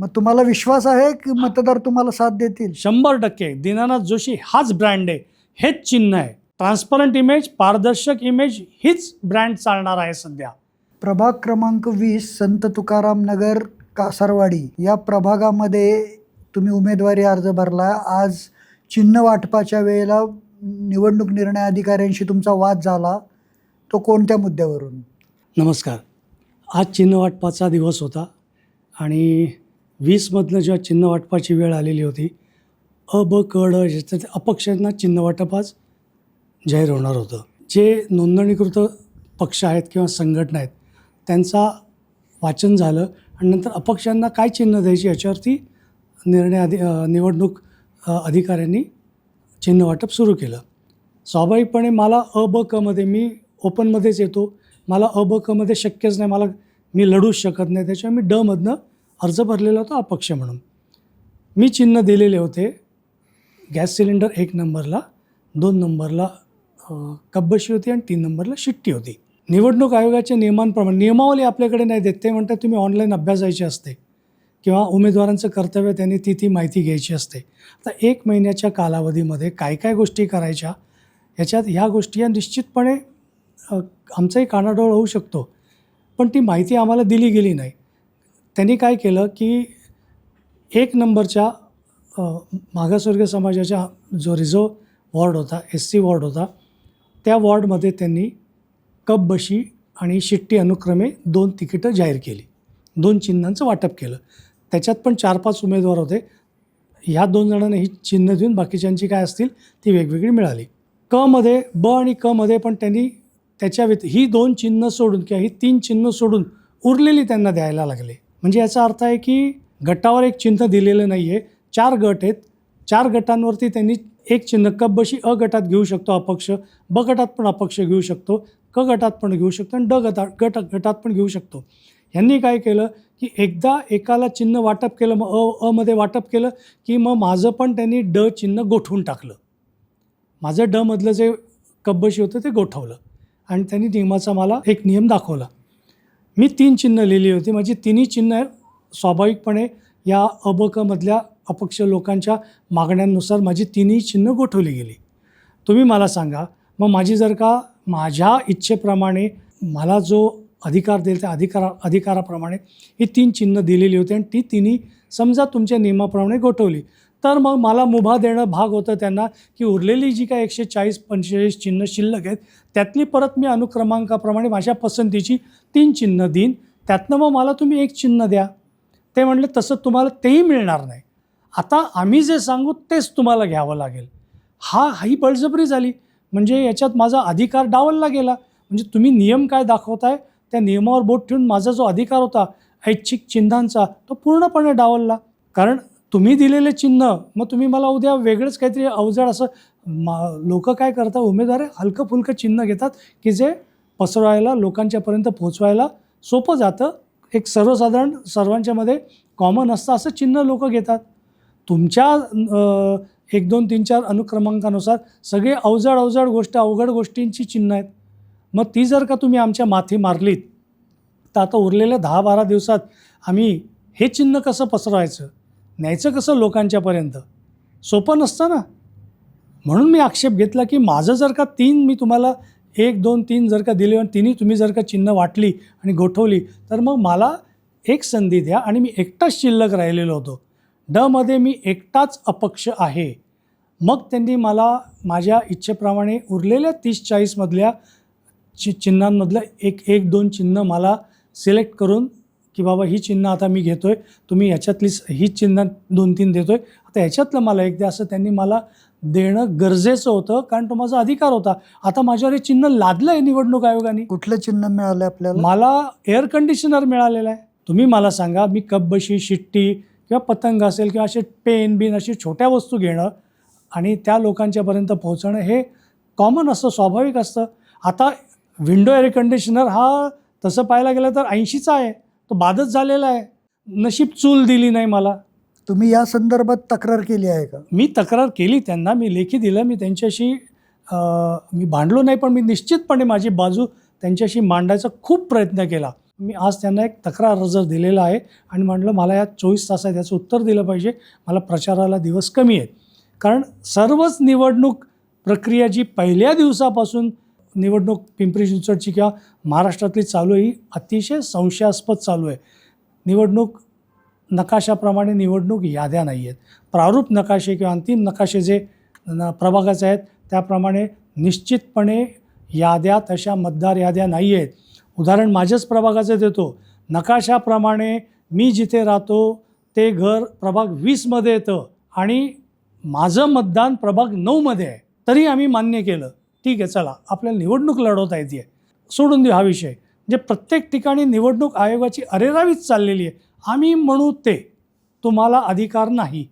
मग तुम्हाला विश्वास आहे की मतदार तुम्हाला साथ देतील? 100% दीनानाथ जोशी हाच ब्रँड आहे, हेच चिन्ह आहे. ट्रान्सपरंट इमेज, पारदर्शक इमेज हीच ब्रँड चालणार आहे सध्या. प्रभाग क्रमांक 20 संत तुकाराम नगर कासारवाडी या प्रभागामध्ये तुम्ही उमेदवारी अर्ज भरला. आज चिन्ह वाटपाच्या वेळेला निवडणूक निर्णय अधिकाऱ्यांशी तुमचा वाद झाला. तो कोणत्या मुद्द्यावरून? नमस्कार. आज चिन्ह वाटपाचा दिवस होता आणि 20मधनं जेव्हा चिन्ह वाटपाची वेळ आलेली होती, ब क ड ज्याच्यात अपक्षांना चिन्ह वाटप आज जाहीर होणार होतं. जे नोंदणीकृत पक्ष आहेत किंवा संघटना आहेत त्यांचा वाचन झालं आणि नंतर अपक्षांना काय चिन्ह द्यायची याच्यावरती निवडणूक अधिकाऱ्यांनी चिन्ह वाटप सुरू केलं. स्वाभाविकपणे मला ब कमध्ये, मी ओपनमध्येच येतो, मला ब कमध्ये शक्यच नाही, मी लढूच शकत नाही, त्याच्यामुळे मी डमधनं अर्ज भरलेला होता अपक्ष म्हणून. मी चिन्ह दिलेले होते गॅस सिलेंडर 1 नंबरला, 2 नंबरला कब्बशी होती आणि 3 नंबरला शिट्टी होती. निवडणूक आयोगाच्या नियमांप्रमाणे नियमावली आपल्याकडे नाही देत, ते म्हणतात तुम्ही ऑनलाईन अभ्यासायची असते किंवा उमेदवारांचं कर्तव्य त्यांनी ती माहिती घ्यायची असते. आता 1 महिन्याच्या कालावधीमध्ये काय काय गोष्टी करायच्या याच्यात ह्या गोष्टी या निश्चितपणे आमचाही कानाडोळ होऊ शकतो, पण ती माहिती आम्हाला दिली गेली नाही. त्यांनी काय केलं की 1 नंबरच्या मागासवर्गीय समाजाच्या जो रिझर्व वॉर्ड होता, SC वॉर्ड होता, त्या वॉर्डमध्ये त्यांनी कब्बशी आणि शिट्टी अनुक्रमे 2 तिकीटं जाहीर केली, 2 चिन्हांचं वाटप केलं. त्याच्यात पण 4-5 उमेदवार होते. ह्या 2 जणांना ही चिन्ह देऊन बाकीच्यांची काय असतील ती वेगवेगळी मिळाली. मध्ये ब आणि मध्ये पण त्यांनी त्याच्या ही 2 चिन्ह सोडून किंवा ही 3 चिन्ह सोडून उरलेली त्यांना द्यायला लागले. म्हणजे याचा अर्थ आहे की गटावर एक चिन्ह दिलेलं नाही आहे. 4 गट आहेत, 4 गटांवरती त्यांनी एक चिन्ह कब्बशी अ गटात घेऊ शकतो अपक्ष, ब गटात पण अपक्ष घेऊ शकतो, क गटात पण घेऊ शकतो आणि गटात पण घेऊ शकतो. यांनी काय केलं की एकदा एकाला चिन्ह वाटप केलं, मग मध्ये वाटप केलं की मग माझं पण त्यांनी ड चिन्ह गोठवून टाकलं. माझं डमधलं जे कब्बशी होतं ते गोठवलं आणि त्यांनी नियमाचा मला एक नियम दाखवला. मी 3 चिन्ह लिहिली होती. माझी 3ही चिन्ह स्वाभाविकपणे या अबकमधल्या अपक्ष लोकांच्या मागण्यांनुसार माझी 3ही चिन्ह गोठवली गेली. तुम्ही मला सांगा, मग माझी जर का माझ्या इच्छेप्रमाणे मला जो अधिकार देईल त्या अधिकाराप्रमाणे ही 3 चिन्ह दिलेली होती आणि ती 3ही समजा तुमच्या नियमाप्रमाणे गोठवली, तर मग मला मुभा देणं भाग होतं त्यांना की उरलेली जी काय 140-45 चिन्ह शिल्लक आहेत त्यातली परत मी अनुक्रमांकाप्रमाणे माझ्या पसंतीची 3 चिन्ह देईन, त्यातनं मग मला तुम्ही 1 चिन्ह द्या. ते म्हणले तसं तुम्हाला तेही मिळणार नाही, आता आम्ही जे सांगू तेच तुम्हाला घ्यावं लागेल. ही बळजबरी झाली. म्हणजे याच्यात माझा अधिकार डावलला गेला. म्हणजे तुम्ही नियम काय दाखवताय त्या नियमावर बोट ठेवून माझा जो अधिकार होता ऐच्छिक चिन्हांचा तो पूर्णपणे डावलला. कारण तुम्ही दिलेले चिन्ह मग तुम्ही मला उद्या वेगळंच काहीतरी अवजड असं लोक काय करतात, उमेदवार हलकं फुलकं चिन्ह घेतात की जे पसरवायला लोकांच्यापर्यंत पोचवायला सोपं जातं, एक सर्वसाधारण सर्वांच्यामध्ये कॉमन असतं असं चिन्ह लोक घेतात. तुमच्या 1, 2, 3, 4 अनुक्रमांकानुसार सगळे अवघड गोष्टींची चिन्ह आहेत. मग ती जर का तुम्ही आमच्या माथी मारलीत तर आता उरलेल्या 10-12 दिवसात आम्ही हे चिन्ह कसं पसरवायचं, न्यायचं कसं लोकांच्यापर्यंत, सोपं नसतं ना. म्हणून मी आक्षेप घेतला की माझं जर का 3 मी तुम्हाला 1, 2, 3 जर का दिले आणि 3ही तुम्ही जर का चिन्ह वाटली आणि गोठवली तर मग मला एक संधी द्या. आणि मी एकटाच शिल्लक राहिलेलो होतो, मध्ये मी एकटाच अपक्ष आहे. मग त्यांनी मला माझ्या इच्छेप्रमाणे उरलेल्या 30-40 मधल्या चिन्हांमधलं 1-2 चिन्ह मला सिलेक्ट करून की बाबा ही चिन्ह आता मी घेतो आहे, तुम्ही ह्याच्यातली ही चिन्ह 2-3 देतो आहे, आता ह्याच्यातलं मला एक द्या, असं त्यांनी मला देणं गरजेचं होतं. कारण तो माझा अधिकार होता. आता माझ्यावर हे चिन्ह लादलं आहे निवडणूक आयोगाने. कुठलं चिन्ह मिळालं आपल्याला? मला एअर कंडिशनर मिळालेलं आहे. तुम्ही मला सांगा, मी कब्बशी, शिट्टी किंवा पतंग असेल किंवा असे पेन अशी छोट्या वस्तू घेणं आणि त्या लोकांच्यापर्यंत पोहोचणं हे कॉमन असतं, स्वाभाविक असतं. आता विंडो एअर कंडिशनर हा तसं पाहायला गेलं तर 80चा आहे, तो बादच झालेला आहे. नशीब चूल दिली नाही मला. तुम्ही या संदर्भात तक्रार केली आहे का? मी तक्रार केली त्यांना, मी लेखी दिलं. मी त्यांच्याशी मी भांडलो नाही, पण मी निश्चितपणे माझी बाजू त्यांच्याशी मांडायचा खूप प्रयत्न केला. मी आज त्यांना एक तक्रार अर्ज दिलेला आहे आणि म्हटलं मला या 24 तासात याचं उत्तर दिलं पाहिजे. मला प्रचाराला दिवस कमी आहेत. कारण सर्वच निवडणूक प्रक्रिया जी पहिल्या दिवसापासून निवडणूक पिंपरी चिंचवडची किंवा महाराष्ट्रातली चालू आहे ही अतिशय संशयास्पद चालू आहे. निवडणूक नकाशाप्रमाणे निवडणूक याद्या नाही आहेत. प्रारूप नकाशे किंवा अंतिम नकाशे जे प्रभागाचे आहेत त्याप्रमाणे निश्चितपणे याद्या तशा मतदार याद्या नाही आहेत. उदाहरण माझ्याच प्रभागाचं देतो. नकाशाप्रमाणे मी जिथे राहतो ते घर प्रभाग 20मध्ये येतं आणि माझं मतदान प्रभाग 9मध्ये आहे. तरी आम्ही मान्य केलं, ठीक आहे चला आपल्याला निवडणूक लढवता येते, सोडून देऊ हा विषय. म्हणजे प्रत्येक ठिकाणी निवडणूक आयोगाची अरेरावीच चाललेली आहे. आम्ही म्हणू ते तुम्हाला अधिकार नाही,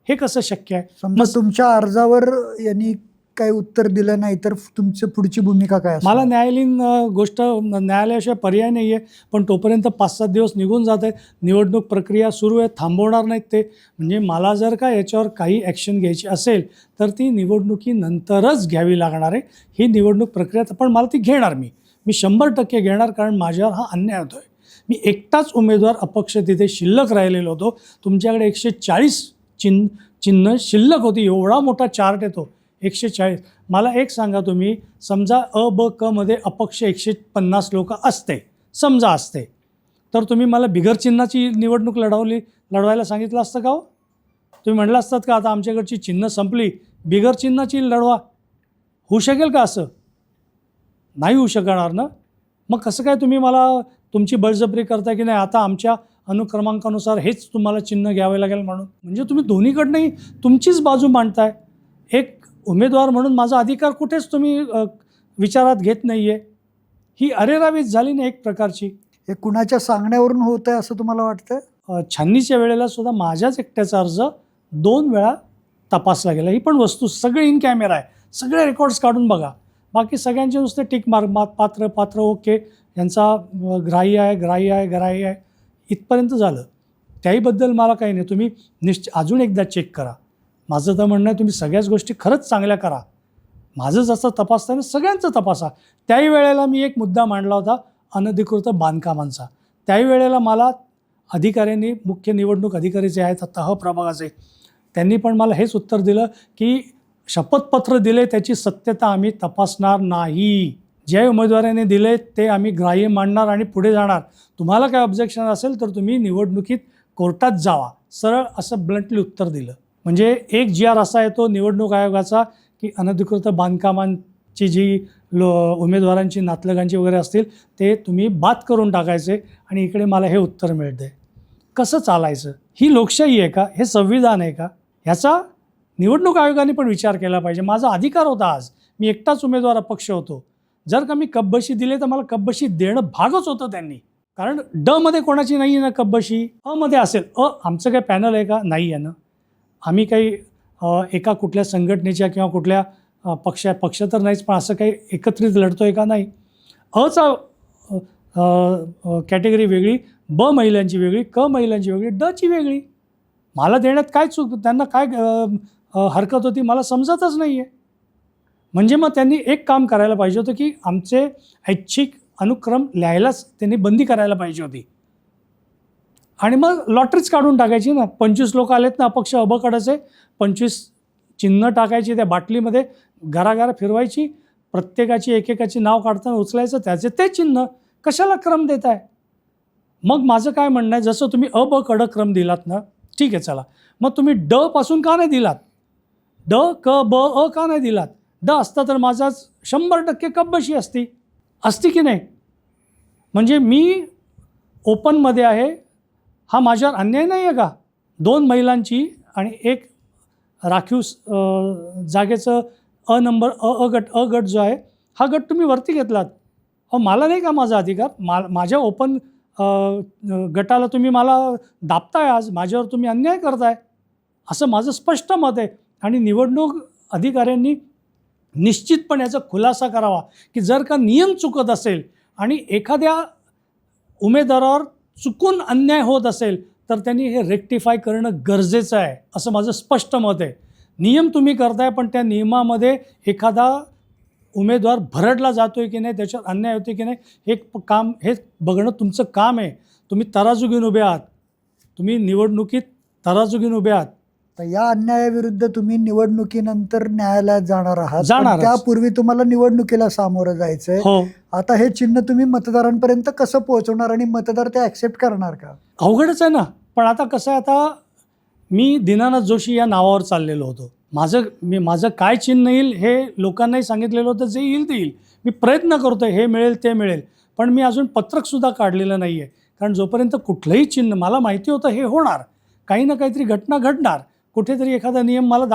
हे कसं शक्य आहे? समजा तुमच्या अर्जावर यांनी काही उत्तर दिलं नाही तर तुमची पुढची भूमिका काय असेल? मला न्यायालयीन गोष्ट न्यायालयाशिवाय पर्याय नाही आहे. पण तोपर्यंत 5-7 दिवस निघून जात आहेत. निवडणूक प्रक्रिया सुरू आहे, थांबवणार नाहीत ते. म्हणजे मला जर का याच्यावर काही ॲक्शन घ्यायची असेल तर ती निवडणुकीनंतरच घ्यावी लागणार आहे. ही निवडणूक प्रक्रिया पण मला ती घेणार मी 100% घेणार. कारण माझ्यावर हा अन्याय होतो आहे. मी एकटाच उमेदवार अपक्ष तिथे शिल्लक राहिलेलो होतो. तुमच्याकडे 140 चिन्ह शिल्लक होती. एवढा मोठा चार्ट येतो 140. मला एक सांगा तुम्ही, समजा अ ब क मध्ये अपक्ष 150 लोक असते, समजा असते, तर तुम्ही मला बिगर चिन्हाची निवडणूक लढवायला सांगितलं असतं का हो? तुम्ही म्हटलं असतात का आता आमच्याकडची चिन्ह संपली, बिगर चिन्हाची लढवा? होऊ शकेल का असं? नाही होऊ शकणार ना. मग कसं काय तुम्ही मला तुमची बळजबरी करताय की नाही आता आमच्या अनुक्रमांकानुसार हेच तुम्हाला चिन्ह घ्यावे लागेल म्हणून? म्हणजे तुम्ही दोन्हीकडनंही तुमचीच बाजू मांडताय. एक उमेदवार म्हणून माझा अधिकार कुठेच तुम्ही विचारात घेत नाही आहे. ही अरेरावीच झाली ना एक प्रकारची. हे कुणाच्या सांगण्यावरून होत आहे असं तुम्हाला वाटतं? छाननीच्या वेळेला सुद्धा माझ्याच एकट्याचा अर्ज 2 वेळा तपासला गेला. ही पण वस्तू सगळे इन कॅमेरा आहे, सगळे रेकॉर्ड्स काढून बघा. बाकी सगळ्यांचे नुसते टिक मार्क पात्र ओके, यांचा ग्राह्य आहे इथपर्यंत झालं. त्याहीबद्दल मला काही नाही. तुम्ही अजून एकदा चेक करा. माझं तर म्हणणं आहे तुम्ही सगळ्याच गोष्टी खरंच चांगल्या करा. माझं जसं तपासताना सगळ्यांचं तपासा. त्याही वेळेला मी एक मुद्दा मांडला होता अनधिकृत बांधकामांचा. त्याही वेळेला मला अधिकाऱ्यांनी, मुख्य निवडणूक अधिकारी जे आहेत तह प्रभागाचे, त्यांनी पण मला हेच उत्तर दिलं की शपथपत्र दिले त्याची सत्यता आम्ही तपासणार नाही. जे उमेदवारांनी दिले ते आम्ही ग्राह्य मांडणार आणि पुढे जाणार. तुम्हाला काय ऑब्जेक्शन असेल तर तुम्ही निवडणुकीत कोर्टात जावा, सरळ असं ब्लंटली उत्तर दिलं. म्हणजे एक GR असा येतो निवडणूक आयोगाचा की अनधिकृत बांधकामांची जी उमेदवारांची नातलगांची वगैरे असतील ते तुम्ही बाद करून टाकायचे आणि इकडे मला हे उत्तर मिळते. कसं चालायचं? ही लोकशाही आहे का? हे संविधान आहे का? ह्याचा निवडणूक आयोगाने पण विचार केला पाहिजे. माझा अधिकार होता. आज मी एकटाच उमेदवार अपक्ष होतो. जर का मी कब्बशी दिले तर मला कब्बशी देणं भागच होतं त्यांनी. कारण ड मध्ये कोणाची नाही आहे ना कब्बशी, अ मध्ये असेल. आमचं काही पॅनल आहे का? नाही आहे ना. आम्ही काही एका कुठल्या संघटनेच्या किंवा कुठल्या पक्ष तर नाहीच, पण असं काही एकत्रित लढतो आहे का? नाही. अचा कॅटेगरी वेगळी, ब महिलांची वेगळी, क महिलांची वेगळी, ड ची वेगळी. मला देण्यात काय चूक, त्यांना काय हरकत होती मला समजतच नाही आहे. म्हणजे मग त्यांनी एक काम करायला पाहिजे होतं की आमचे ऐच्छिक अनुक्रम लिहायलाच त्यांनी बंदी करायला पाहिजे होती आणि मग लॉटरीच काढून टाकायची ना. 25 लोक आलेत ना अपक्ष अबकडाचे, 25 चिन्ह टाकायची त्या बाटलीमध्ये, घराघरा फिरवायची, प्रत्येकाची एकेकाची नाव काढताना उचलायचं त्याचे ते चिन्ह. कशाला क्रम देत आहे? मग माझं काय म्हणणं आहे, जसं तुम्ही अ ब कडं क्रम दिलात ना, ठीक आहे चला, मग तुम्ही ड पासून का नाही दिलात? ड क ब अ का नाही दिलात? ड असता तर माझाच 100% कब्बशी असती की नाही? म्हणजे मी ओपनमध्ये आहे, हा माझ्यावर अन्याय नाही आहे का? 2 महिलांची आणि 1 राखीव जागेचं अ गट जो आहे हा गट तुम्ही वरती घेतलात. मला नाही का माझा अधिकार? माझ्या ओपन गटाला तुम्ही मला दाबताय, आज माझ्यावर तुम्ही अन्याय करताय असं माझं स्पष्ट मत आहे. आणि निवडणूक अधिकाऱ्यांनी निश्चितपणे याचा खुलासा करावा की जर का नियम चुकत असेल आणि एखाद्या उमेदवारावर चुकून अन्याय होत असेल तर त्यांनी हे रेक्टिफाय करणं गरजेचं आहे, असं माझं स्पष्ट मत आहे. नियम तुम्ही करताय पण त्या नियमामध्ये एखादा उमेदवार भरडला जातोय की नाही, त्याच्यावर अन्याय होतोय की नाही, हे बघणं तुमचं काम आहे. तुम्ही तराजू घेऊन उभे आहात, तुम्ही निवडणुकीत तराजू घेऊन उभे आहात. तर या अन्यायाविरुद्ध तुम्ही निवडणुकीनंतर न्यायालयात जाणार आहात, पण जाणारच. त्यापूर्वी तुम्हाला निवडणुकीला सामोरं जायचंय. हो, आता हे चिन्ह तुम्ही मतदारांपर्यंत कसं पोहोचवणार आणि मतदार ते ऍक्सेप्ट करणार का? अवघडच आहे ना. पण आता कसं आहे, आता मी दीनानाथ जोशी या नावावर चाललेलो होतो. माझं काय चिन्ह येईल हे लोकांनाही सांगितलेलं होतं, जे येईल ते येईल. मी प्रयत्न करतो हे मिळेल ते मिळेल, पण मी अजून पत्रकसुद्धा काढलेलं नाही आहे. कारण जोपर्यंत कुठलंही चिन्ह, मला माहिती होतं हे होणार, काही ना काहीतरी घटना घडणार, कुठेतरी एखादा नियम मला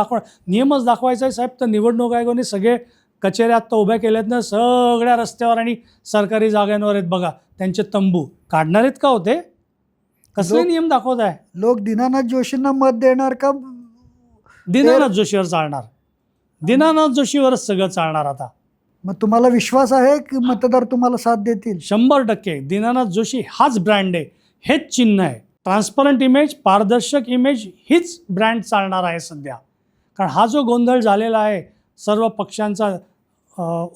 नियमच दाखवायचा आहे साहेब. तर निवडणूक आयोगाने सगळे कचेऱ्या आत्ता उभ्या केल्यात ना, सगळ्या रस्त्यावर आणि सरकारी जागांवर आहेत बघा, त्यांचे तंबू काढणार आहेत का होते? कसले नियम दाखवत आहे? लोक दीनानाथ जोशींना मत देणार का? दीनानाथ जोशीवर चालणार, दीनानाथ जोशीवरच सगळं चालणार आता. मग तुम्हाला विश्वास आहे की मतदार तुम्हाला साथ देतील? 100% दीनानाथ जोशी हाच ब्रँड आहे, हेच चिन्ह आहे. ट्रान्सपरंट इमेज, पारदर्शक इमेज, हीच ब्रँड चालणार आहे सध्या. कारण हा जो गोंधळ झालेला आहे सर्व पक्षांचा,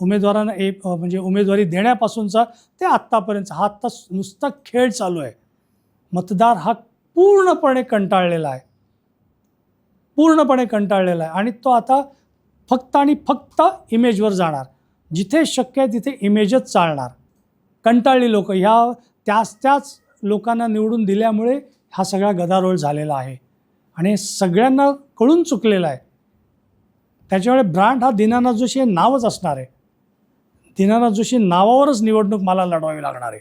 उमेदवारांना म्हणजे उमेदवारी देण्यापासूनचा ते आत्तापर्यंत, हा आत्ता नुसता खेळ चालू आहे. मतदार हा पूर्णपणे कंटाळलेला आहे, पूर्णपणे कंटाळलेला आहे. आणि तो आता फक्त आणि फक्त इमेजवर जाणार. जिथे शक्य आहे तिथे इमेजच चालणार. कंटाळली लोक, त्याच लोकांना निवडून दिल्यामुळे हा सगळा गदारोळ झालेला आहे आणि सगळ्यांना कळून चुकलेला आहे. त्याच्यामुळे ब्रँड हा दीनानाथ जोशी हे नावच असणार आहे. दीनानाथ जोशी नावावरच निवडणूक मला लढवावी लागणार आहे.